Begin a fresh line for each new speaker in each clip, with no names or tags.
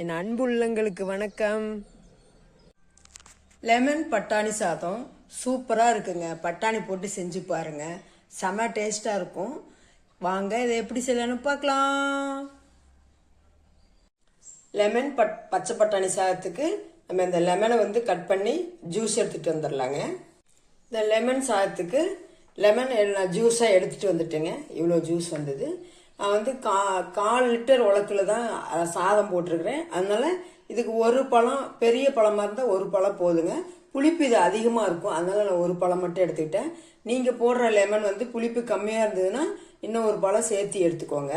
என் அன்புள்ளங்களுக்கு வணக்கம். லெமன் பட்டாணி சாதம் சூப்பராக இருக்குங்க. பட்டாணி போட்டு செஞ்சு பாருங்க, செம டேஸ்டாக இருக்கும். வாங்க இதை எப்படி செய்யலாம்னு பார்க்கலாம். லெமன் பச்சை பட்டாணி சாதத்துக்கு நம்ம இந்த லெமனை கட் பண்ணி ஜூஸ் எடுத்துகிட்டு வந்துடலாங்க. இந்த லெமன் சாதத்துக்கு லெமன் நான் ஜூஸாக எடுத்துகிட்டு வந்துட்டேங்க. இவ்வளோ ஜூஸ் வந்தது. நான் 1/4 லிட்டர் உலக்கில் தான் சாதம் போட்டிருக்கிறேன். அதனால இதுக்கு ஒரு பழம், பெரிய பழமாக இருந்தால் ஒரு பழம் போதுங்க. புளிப்பு இது அதிகமாக இருக்கும், அதனால நான் ஒரு பழம் மட்டும் எடுத்துக்கிட்டேன். நீங்கள் போடுற லெமன் புளிப்பு கம்மியாக இருந்ததுன்னா இன்னும் ஒரு பழம் சேர்த்து எடுத்துக்கோங்க.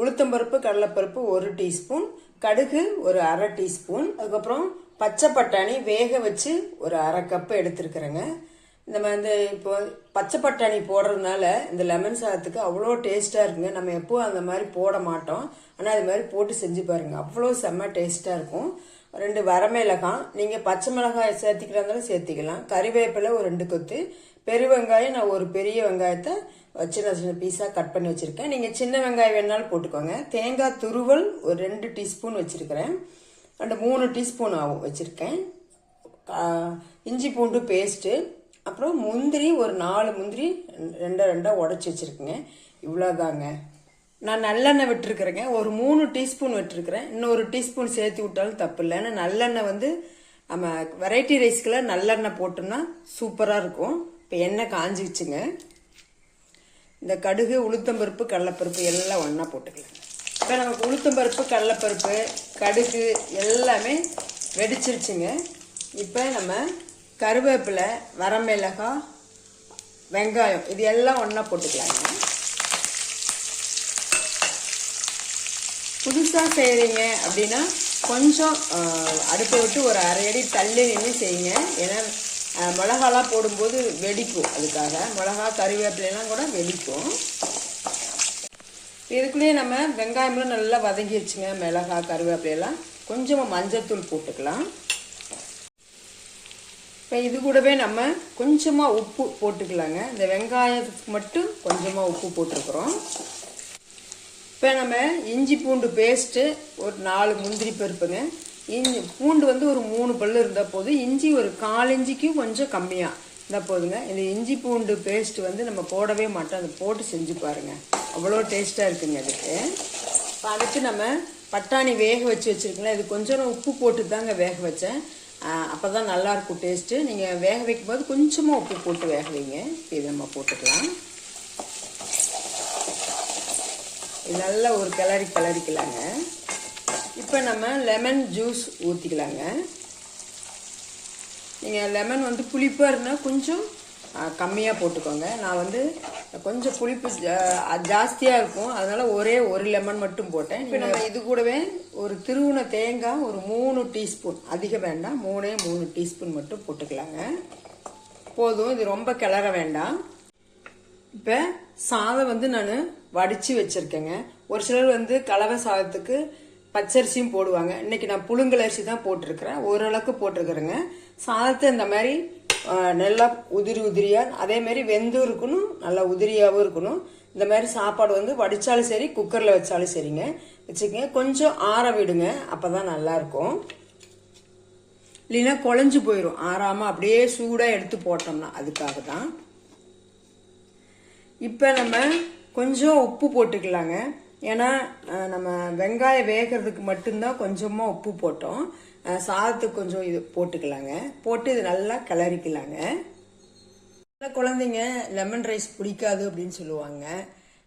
உளுத்தம்பருப்பு, கடலைப்பருப்பு 1 டீஸ்பூன், கடுகு ஒரு 1/2 டீஸ்பூன், அதுக்கப்புறம் பச்சை பட்டாணி வேக வச்சு ஒரு 1/2 கப்பு எடுத்துருக்குறேங்க. இப்போ பச்சை பட்டாணி போடுறதுனால இந்த லெமன் சாதத்துக்கு அவ்வளோ டேஸ்ட்டாக இருக்குங்க. நம்ம எப்போ அந்த மாதிரி போட மாட்டோம், ஆனால் அது மாதிரி போட்டு செஞ்சு பாருங்க, அவ்வளோ செம்ம டேஸ்ட்டாக இருக்கும். 2 வரமிளகாய், நீங்கள் பச்சை மிளகாய் சேர்த்திக்கிறாந்தாலும் சேர்த்திக்கலாம். கறிவேப்பிலை ஒரு 2 கொத்து, பெரிய வெங்காயம் நான் ஒரு பெரிய வெங்காயத்தை சின்ன சின்ன பீஸாக கட் பண்ணி வச்சுருக்கேன். நீங்கள் சின்ன வெங்காயம் வேணாலும் போட்டுக்கோங்க. தேங்காய் துருவல் ஒரு 2 டீஸ்பூன் வச்சுருக்கிறேன். 3 டீஸ்பூன் ஆகும் வச்சுருக்கேன். இஞ்சி பூண்டு பேஸ்ட்டு, அப்புறம் முந்திரி ஒரு 4 முந்திரி 2 உடச்சி வச்சுருக்குங்க. இவ்வளோதாங்க. நான் நல்லெண்ணெய் விட்டுருக்குறேங்க, ஒரு 3 டீஸ்பூன் விட்டுருக்குறேன். இன்னொரு டீஸ்பூன் சேர்த்து விட்டாலும் தப்பு இல்லை. ஏன்னா நல்லெண்ணெய் நம்ம வெரைட்டி ரைஸ்க்கெல்லாம் நல்லெண்ணெய் போட்டோம்னா சூப்பராக இருக்கும். இப்போ எண்ணெய் காஞ்சிச்சுங்க. இந்த கடுகு, உளுத்தம்பருப்பு, கடலைப்பருப்பு எல்லாம் ஒன்றா போட்டுக்கலாம். இப்போ நமக்கு உளுத்தம்பருப்பு, கடலைப்பருப்பு, கடுகு எல்லாமே வெடிச்சிருச்சுங்க. இப்போ நம்ம கருவேப்பிலை, வரமிளகாய், வெங்காயம் இது எல்லாம் ஒன்றா போட்டுக்கலாங்க. புதுசாக செய்கிறீங்க அப்படின்னா கொஞ்சம் அடுப்பை விட்டு ஒரு 1/2 அடி தள்ளி நின்று செய்யுங்க. ஏன்னா மிளகாலாம் போடும்போது வெடிக்கும், அதுக்காக மிளகா கருவேப்பிலையெல்லாம் கூட வெடிக்கும். இதுக்குள்ளேயே நம்ம வெங்காயம்லாம் நல்லா வதங்கிடுச்சுங்க. மிளகாய் கருவேப்பிலையெல்லாம் கொஞ்சமாக மஞ்சள்தூள் போட்டுக்கலாம். இப்போ இது கூடவே நம்ம கொஞ்சமாக உப்பு போட்டுக்கலாங்க. இந்த வெங்காயத்துக்கு மட்டும் கொஞ்சமாக உப்பு போட்டிருக்கிறோம். இப்போ நம்ம இஞ்சி பூண்டு பேஸ்ட்டு ஒரு 4 முந்திரி பருப்புங்க. பூண்டு ஒரு 3 பல்லு இருந்தால் போதும். இஞ்சி ஒரு 1/4 இஞ்சிக்கும் கொஞ்சம் கம்மியாக இருந்தால் போதுங்க. இந்த இஞ்சி பூண்டு பேஸ்ட்டு நம்ம போடவே மாட்டோம், அதை போட்டு செஞ்சு பாருங்கள், அவ்வளோ டேஸ்ட்டாக இருக்குங்க அதுக்கு. இப்போ அதுக்கு நம்ம பட்டாணி வேக வச்சு வச்சுருக்கீங்களா, இது கொஞ்சம் உப்பு போட்டு தாங்க வேக வச்சேன். அப்போ தான் நல்லாயிருக்கும் டேஸ்ட்டு. நீங்கள் வேக வைக்கும்போது கொஞ்சமாக உப்பு போட்டு வேக வைங்க. இது நம்ம போட்டுக்கலாம். இது நல்லா ஒரு கிளறிக்கலாங்க. இப்போ நம்ம லெமன் ஜூஸ் ஊற்றிக்கலாங்க. நீங்கள் லெமன் புளிப்பாக இருந்தால் கொஞ்சம் கம்மியாக போட்டுக்கோங்க. நான் கொஞ்சம் புளிப்பு ஜாஸ்தியாக இருக்கும், அதனால் ஒரே ஒரு லெமன் மட்டும் போட்டேன். இப்போ நம்ம இது கூடவே ஒரு திருவுண தேங்காய் ஒரு 3 டீஸ்பூன், அதிகம் வேண்டாம், 3 டீஸ்பூன் மட்டும் போட்டுக்கலாங்க. போதும், இது ரொம்ப கிளற வேண்டாம். இப்போ சாதம் நான் வடித்து வச்சுருக்கேங்க. ஒரு சிலர் கலவை சாதத்துக்கு பச்சரிசியும் போடுவாங்க. இன்னைக்கு நான் புழுங்கல் அரிசி தான் போட்டிருக்கிறேன், ஓரளவுக்கு போட்டிருக்கிறேங்க. சாதத்தை இந்த மாதிரி நல்லா உதிரியாக, அதே மாதிரி வெந்தும் இருக்கணும், நல்லா உதிரியாகவும் இருக்கணும். இந்த மாதிரி சாப்பாடு வடித்தாலும் சரி, குக்கரில் வச்சாலும் சரிங்க வச்சுக்கோங்க. கொஞ்சம் ஆற விடுங்க, அப்போ தான் நல்லாயிருக்கும். இல்லைன்னா குழஞ்சு போயிடும், ஆறாமல் அப்படியே சூடாக எடுத்து போட்டோம்னா. அதுக்காக தான். இப்போ நம்ம கொஞ்சம் உப்பு போட்டுக்கலாங்க. ஏன்னா நம்ம வெங்காயம் வேகிறதுக்கு மட்டும்தான் கொஞ்சமாக உப்பு போட்டோம். சாதத்துக்கு கொஞ்சம் இது போட்டுக்கலாங்க. போட்டு இது நல்லா கிளறிக்கலாங்க. குழந்தைங்க லெமன் ரைஸ் பிடிக்காது அப்படின்னு சொல்லுவாங்க.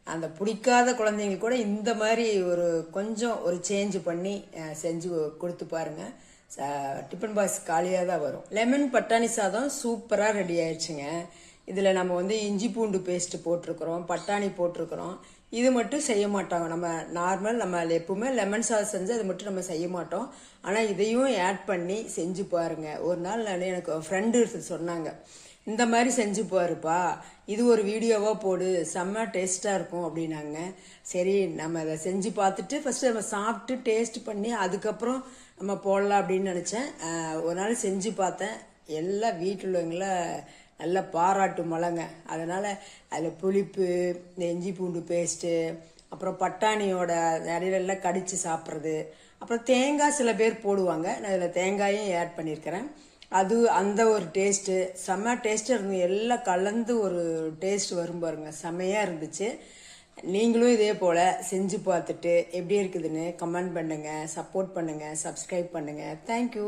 அந்த பிடிக்காத குழந்தைங்க கூட இந்த மாதிரி கொஞ்சம் ஒரு சேஞ்ச் பண்ணி செஞ்சு கொடுத்து பாருங்க. டிஃபன் பாக்ஸ் காலியாக தான் வரும். லெமன் பட்டாணி சாதம் சூப்பராக ரெடி ஆயிடுச்சுங்க. இதில் நம்ம இஞ்சி பூண்டு பேஸ்ட்டு போட்டிருக்கிறோம், பட்டாணி போட்டிருக்கிறோம். இது மட்டும் செய்ய மாட்டாங்க. நம்ம நம்ம எப்பவுமே லெமன் சாதம் செஞ்சு அது மட்டும் நம்ம செய்ய மாட்டோம். ஆனால் இதையும் ஆட் பண்ணி செஞ்சு பாருங்க. ஒரு நாள் எனக்கு ஃப்ரெண்டு சொன்னாங்க, இந்த மாதிரி செஞ்சு பாருப்பா, இது ஒரு வீடியோவாக போடு, செம்ம டேஸ்ட்டாக இருக்கும் அப்படின்னாங்க. சரி, நம்ம அதை செஞ்சு பார்த்துட்டு ஃபஸ்ட்டு நம்ம சாப்பிட்டு டேஸ்ட் பண்ணி அதுக்கப்புறம் நம்ம போடலாம் அப்படின்னு நினச்சேன். ஒரு நாள் செஞ்சு பார்த்தேன். எல்லாம் வீட்டில் உள்ளவங்கள நல்ல பாராட்டு மழைங்க. அதனால் அதில் புளிப்பு, இந்த இஞ்சி பூண்டு பேஸ்ட்டு, அப்புறம் பட்டாணியோட இடையிலெல்லாம் கடித்து சாப்பிட்றது, அப்புறம் தேங்காய் சில பேர் போடுவாங்க, நான் இதில் தேங்காயும் ஆட் பண்ணியிருக்கிறேன். அது அந்த ஒரு டேஸ்ட்டு செம்ம டேஸ்ட்டாக இருந்தது. எல்லாம் கலந்து ஒரு டேஸ்ட் வரும் பாருங்க, செம்மையாக இருந்துச்சு. நீங்களும் இதே போல் செஞ்சு பார்த்துட்டு எப்படி இருக்குதுன்னு கமெண்ட் பண்ணுங்கள், சப்போர்ட் பண்ணுங்கள், சப்ஸ்கிரைப் பண்ணுங்கள். தேங்க்யூ.